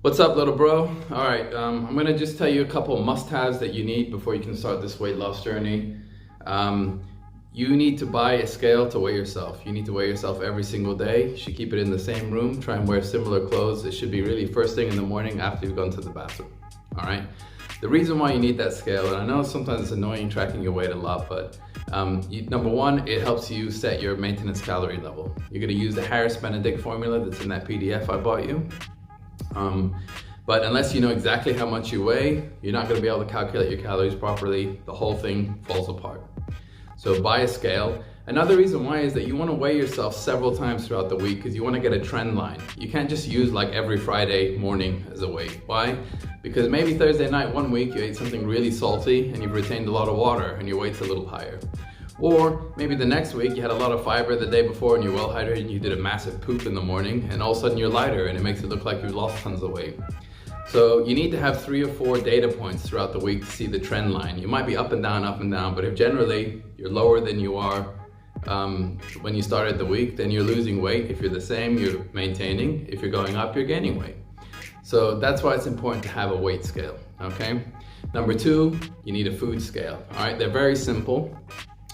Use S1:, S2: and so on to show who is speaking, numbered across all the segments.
S1: What's up, little bro? All right, I'm gonna just tell you a couple must-haves that you need before you can start this weight loss journey. You need to buy a scale to weigh yourself. You need to weigh yourself every single day. You should keep it in the same room. Try and wear similar clothes. It should be really first thing in the morning after you've gone to the bathroom. All right. The reason why you need that scale, and I know sometimes it's annoying tracking your weight a lot, but number one, it helps you set your maintenance calorie level. You're gonna use the Harris-Benedict formula that's in that PDF I bought you. But unless you know exactly how much you weigh, you're not gonna be able to calculate your calories properly. The whole thing falls apart. So buy a scale. Another reason why is that you wanna weigh yourself several times throughout the week because you wanna get a trend line. You can't just use like every Friday morning as a weight. Why? Because maybe Thursday night, one week, you ate something really salty and you've retained a lot of water and your weight's a little higher. Or maybe the next week you had a lot of fiber the day before and you're well hydrated and you did a massive poop in the morning and all of a sudden you're lighter and it makes it look like you've lost tons of weight. So you need to have 3 or 4 data points throughout the week to see the trend line. You might be up and down, but if generally you're lower than you are when you started the week, then you're losing weight. If you're the same, you're maintaining. If you're going up, you're gaining weight. So that's why it's important to have a weight scale, okay? Number 2, you need a food scale, all right? They're very simple.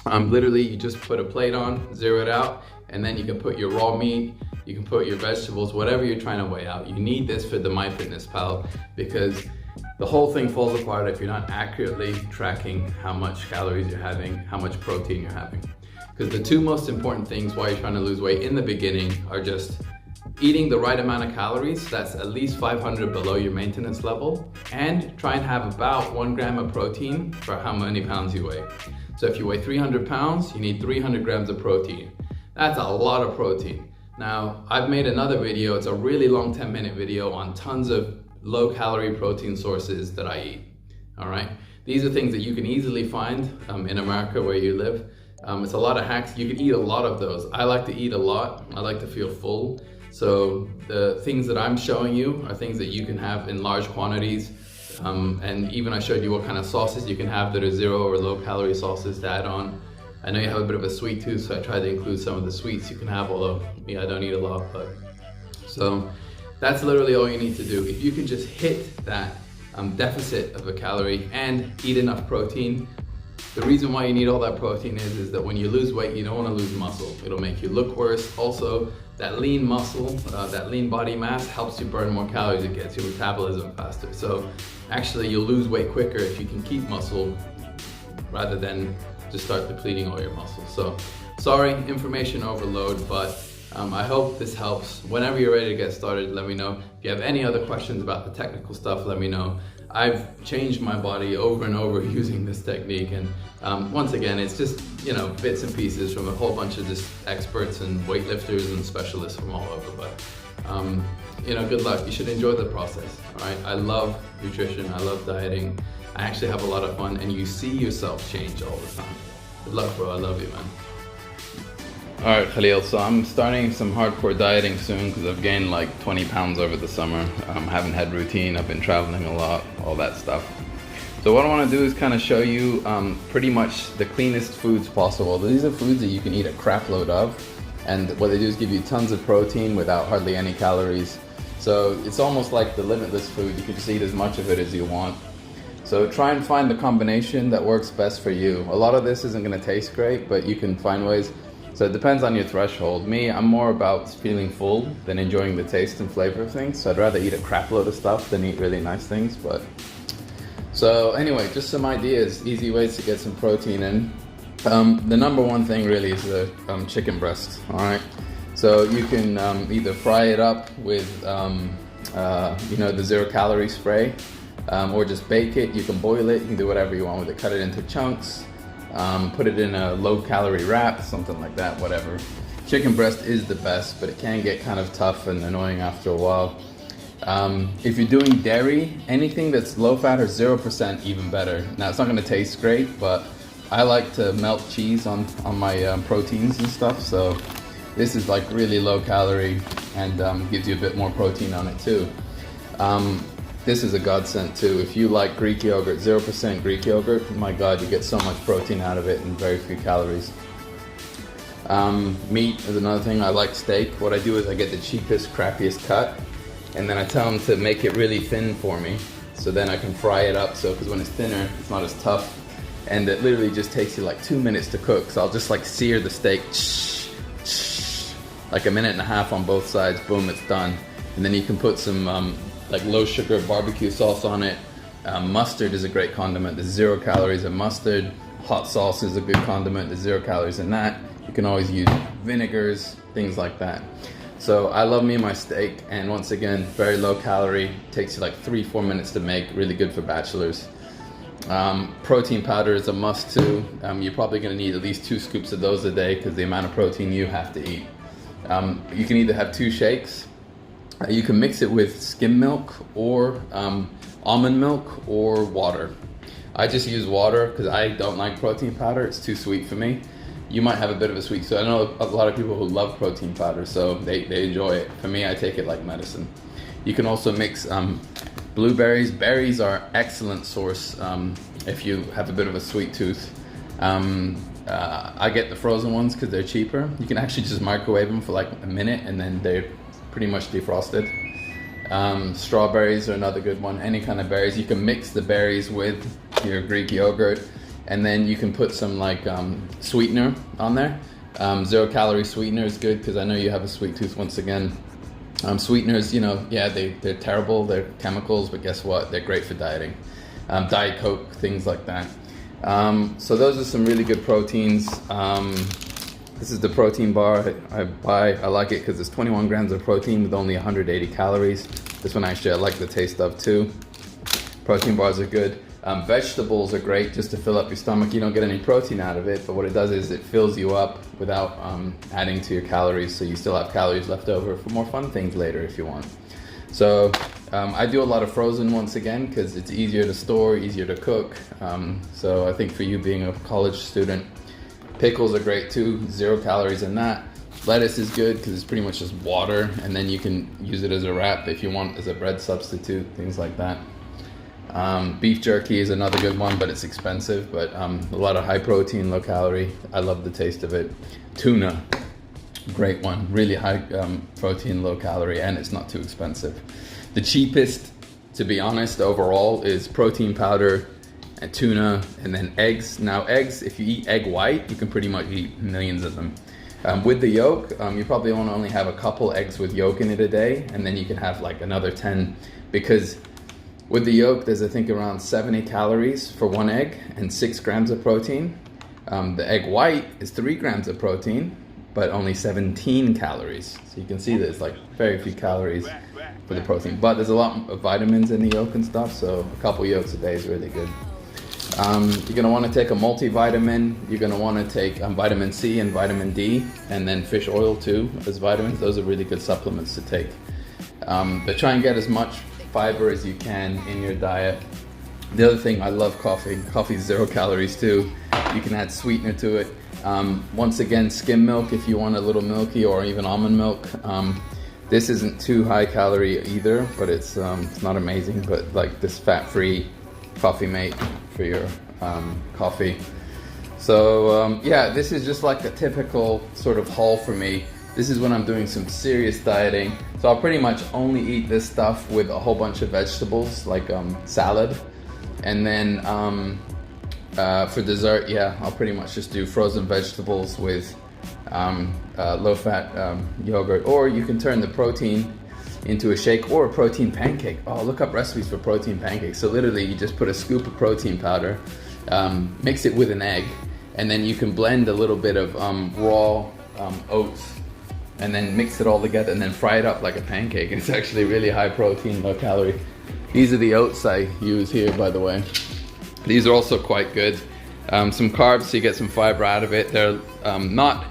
S1: Literally, you just put a plate on, zero it out, and then you can put your raw meat, you can put your vegetables, whatever you're trying to weigh out. You need this for the myfitnesspal because the whole thing falls apart if you're not accurately tracking how much calories you're having, how much protein you're having. Because the 2 most important things while you're trying to lose weight in the beginning are just eating the right amount of calories, that's at least 500 below your maintenance level, and try and have about 1 gram of protein for how many pounds you weigh. So if you weigh 300 pounds, you need 300 grams of protein. That's a lot of protein. Now, I've made another video, it's a really long 10-minute video on tons of low-calorie protein sources that I eat, all right? These are things that you can easily find in America where you live. It's a lot of hacks, you can eat a lot of those. I like to eat a lot, I like to feel full. So the things that I'm showing you are things that you can have in large quantities. And even I showed you what kind of sauces you can have that are 0 or low calorie sauces to add on. I know you have a bit of a sweet tooth, so I tried to include some of the sweets you can have, although me, I don't eat a lot, but. So that's literally all you need to do. If you can just hit that deficit of a calorie and eat enough protein, the reason why you need all that protein is that when you lose weight, you don't want to lose muscle. It'll make you look worse. Also, that lean muscle, that lean body mass helps you burn more calories. It gets your metabolism faster. So actually, you'll lose weight quicker if you can keep muscle rather than just start depleting all your muscles. So sorry, information overload, but I hope this helps. Whenever you're ready to get started, let me know. If you have any other questions about the technical stuff, let me know. I've changed my body over and over using this technique, and once again, it's just, you know, bits and pieces from a whole bunch of just experts and weightlifters and specialists from all over, but you know, good luck. You should enjoy the process, all right? I love nutrition, I love dieting. I actually have a lot of fun, and you see yourself change all the time. Good luck, bro, I love you, man. All right, Khalil, so I'm starting some hardcore dieting soon because I've gained like 20 pounds over the summer. Haven't had routine, I've been traveling a lot, all that stuff. So what I want to do is kind of show you pretty much the cleanest foods possible. These are foods that you can eat a crap load of, and what they do is give you tons of protein without hardly any calories. So it's almost like the limitless food. You can just eat as much of it as you want. So try and find the combination that works best for you. A lot of this isn't going to taste great, but you can find ways. So it depends on your threshold. Me, I'm more about feeling full than enjoying the taste and flavor of things. So I'd rather eat a crap load of stuff than eat really nice things. But so anyway, just some ideas, easy ways to get some protein in. The number one thing really is the chicken breast, all right? So you can either fry it up with you know, the 0 calorie spray, or just bake it. You can boil it, you can do whatever you want with it, cut it into chunks. Put it in a low-calorie wrap, something like that, whatever. Chicken breast is the best, but it can get kind of tough and annoying after a while. If you're doing dairy, anything that's low-fat or 0%, even better. Now, it's not going to taste great, but I like to melt cheese on my proteins and stuff, so this is like really low-calorie and gives you a bit more protein on it too. This is a godsend too. If you like Greek yogurt, 0% Greek yogurt, my God, you get so much protein out of it and very few calories. Meat is another thing. I like steak. What I do is I get the cheapest, crappiest cut, and then I tell them to make it really thin for me, so then I can fry it up. So because when it's thinner, it's not as tough, and it literally just takes you like 2 minutes to cook. So I'll just like sear the steak, like 1.5 minutes on both sides. Boom, it's done. And then you can put some like low sugar barbecue sauce on it. Mustard is a great condiment. There's 0 calories in mustard. Hot sauce is a good condiment. There's 0 calories in that. You can always use vinegars, things like that. So I love me my steak, and once again, very low calorie. Takes you like 3-4 minutes to make. Really good for bachelors. Protein powder is a must too. You're probably going to need at least 2 scoops of those a day because the amount of protein you have to eat. You can either have 2 shakes. You can mix it with skim milk or almond milk or water. I just use water because I don't like protein powder. It's too sweet for me. You might have a bit of a sweet, so I know a lot of people who love protein powder, so they enjoy it. For me, I take it like medicine. You can also mix blueberries. Berries are excellent source if you have a bit of a sweet tooth. I get the frozen ones because they're cheaper. You can actually just microwave them for like a minute and then they're pretty much defrosted. Strawberries are another good one. Any kind of berries. You can mix the berries with your Greek yogurt, and then you can put some like sweetener on there. 0 calorie sweetener is good because I know you have a sweet tooth once again. Sweeteners, you know, yeah, they're terrible. They're chemicals, but guess what? They're great for dieting. Diet Coke, things like that. So those are some really good proteins. This is the protein bar I buy. I like it because it's 21 grams of protein with only 180 calories. This one actually I like the taste of too. Protein bars are good. Vegetables are great just to fill up your stomach. You don't get any protein out of it, but what it does is it fills you up without adding to your calories, so you still have calories left over for more fun things later if you want. So I do a lot of frozen once again because it's easier to store, easier to cook. So I think for you being a college student, pickles are great too, 0 calories in that. Lettuce is good because it's pretty much just water, and then you can use it as a wrap if you want, as a bread substitute, things like that. Beef jerky is another good one, but it's expensive, but a lot of high protein, low calorie. I love the taste of it. Tuna, great one, really high protein, low calorie, and it's not too expensive. The cheapest, to be honest, overall is protein powder and tuna, and then eggs. Now eggs, if you eat egg white, you can pretty much eat millions of them. With the yolk, you probably want to only have a couple eggs with yolk in it a day, and then you can have like another 10, because with the yolk, there's I think around 70 calories for 1 egg and 6 grams of protein. The egg white is 3 grams of protein, but only 17 calories. So you can see there's like very few calories for the protein, but there's a lot of vitamins in the yolk and stuff, so a couple yolks a day is really good. You're gonna wanna take a multivitamin. You're gonna wanna take vitamin C and vitamin D, and then fish oil too as vitamins. Those are really good supplements to take. But try and get as much fiber as you can in your diet. The other thing, I love coffee. Coffee is 0 calories too. You can add sweetener to it. Once again, skim milk if you want a little milky, or even almond milk. This isn't too high calorie either, but it's not amazing, but like this fat-free coffee mate for your coffee. So yeah, this is just like a typical sort of haul for me. This is when I'm doing some serious dieting. So I'll pretty much only eat this stuff with a whole bunch of vegetables, like salad. And then for dessert, yeah, I'll pretty much just do frozen vegetables with low-fat yogurt. Or you can turn the protein into a shake or a protein pancake. Oh, look up recipes for protein pancakes. So literally you just put a scoop of protein powder, mix it with an egg, and then you can blend a little bit of raw oats, and then mix it all together and then fry it up like a pancake. It's actually really high protein, low calorie. These are the oats I use here, by the way. These are also quite good. Some carbs, so you get some fiber out of it. They're not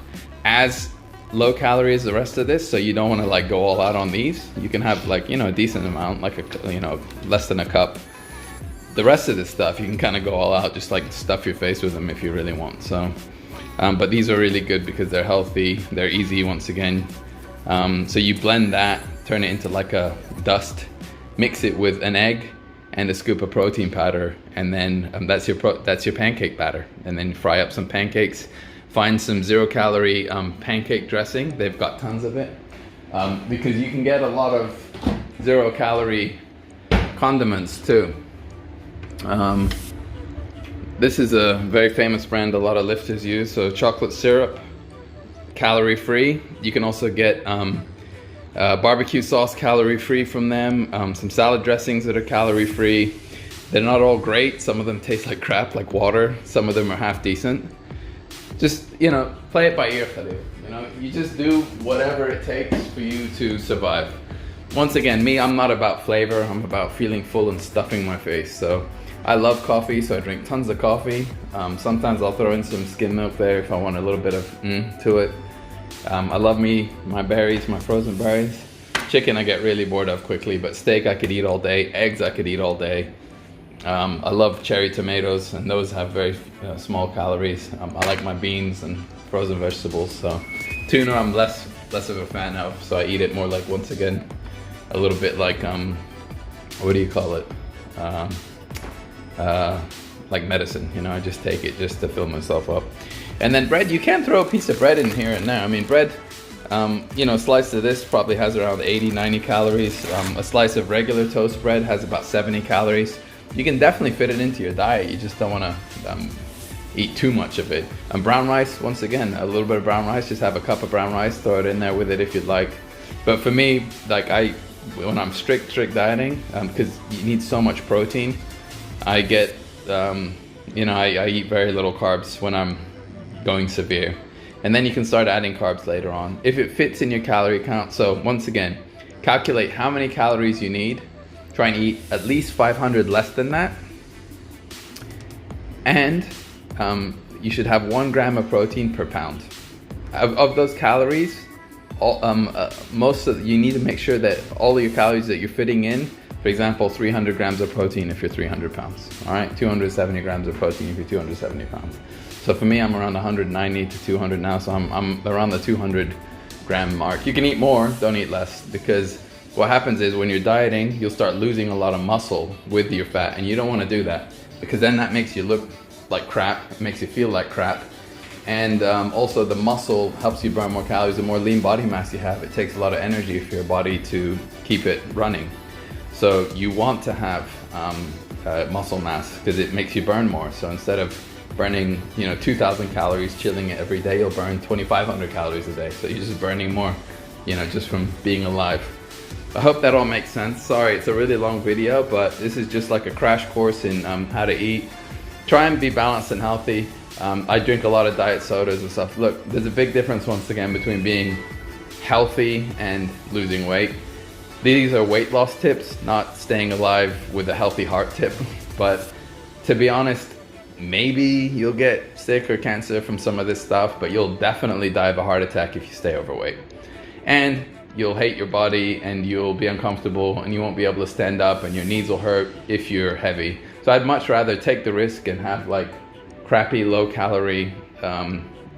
S1: as low calorie as the rest of this, so you don't want to like go all out on these. You can have like, you know, a decent amount, like a, you know, less than a cup. The rest of this stuff, you can kind of go all out, just like stuff your face with them if you really want. So, but these are really good because they're healthy, they're easy once again. So you blend that, turn it into like a dust, mix it with an egg and a scoop of protein powder, and then that's your pancake batter. And then fry up some pancakes. Find some 0 calorie pancake dressing. They've got tons of it, because you can get a lot of 0-calorie condiments too. This is a very famous brand a lot of lifters use. So chocolate syrup, calorie free. You can also get barbecue sauce calorie free from them. Some salad dressings that are calorie free. They're not all great. Some of them taste like crap, like water. Some of them are half decent. Just, you know, play it by ear, Khalil. You know, you just do whatever it takes for you to survive. Once again, me, I'm not about flavor. I'm about feeling full and stuffing my face. So I love coffee, so I drink tons of coffee. Sometimes I'll throw in some skim milk there if I want a little bit of to it. I love my berries, my frozen berries. Chicken I get really bored of quickly, but steak I could eat all day. Eggs I could eat all day. I love cherry tomatoes, and those have very small calories. I like my beans and frozen vegetables. So tuna I'm less of a fan of, so I eat it more like, once again, a little bit like what do you call it? Like medicine, you know. I just take it just to fill myself up. And then bread, you can throw a piece of bread in here and there. I mean, bread, you know, a slice of this probably has around 80-90 calories. A slice of regular toast bread has about 70 calories. You can definitely fit it into your diet. You just don't want to eat too much of it. Brown rice, once again, a little bit of brown rice. Just have a cup of brown rice, throw it in there with it if you'd like. But for me, like when I'm strict dieting, because you need so much protein, I get, you know, I eat very little carbs when I'm going severe. And then you can start adding carbs later on, if it fits in your calorie count. So once again, calculate how many calories you need. Try and eat at least 500 less than that. And you should have 1 gram of protein per pound. Of those calories, you need to make sure that all of your calories that you're fitting in, for example, 300 grams of protein if you're 300 pounds, all right? 270 grams of protein if you're 270 pounds. So for me, I'm around 190 to 200 now, so I'm around the 200 gram mark. You can eat more, don't eat less, because what happens is when you're dieting, you'll start losing a lot of muscle with your fat, and you don't want to do that, because then that makes you look like crap, it makes you feel like crap. And also the muscle helps you burn more calories. The more lean body mass you have, it takes a lot of energy for your body to keep it running. So you want to have muscle mass because it makes you burn more. So instead of burning, you know, 2,000 calories chilling it every day, you'll burn 2,500 calories a day. So you're just burning more, you know, just from being alive. I hope that all makes sense. Sorry, it's a really long video, but this is just like a crash course in how to eat. Try and be balanced and healthy. I drink a lot of diet sodas and stuff. Look, there's a big difference once again between being healthy and losing weight. These are weight loss tips, not staying alive with a healthy heart tip. But to be honest, maybe you'll get sick or cancer from some of this stuff, but you'll definitely die of a heart attack if you stay overweight. And you'll hate your body, and you'll be uncomfortable, and you won't be able to stand up, and your knees will hurt if you're heavy. So I'd much rather take the risk and have like crappy low calorie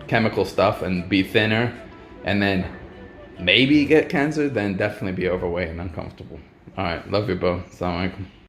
S1: chemical stuff and be thinner, and then maybe get cancer, than definitely be overweight and uncomfortable. All right, love you, bro. Assalamu alaikum.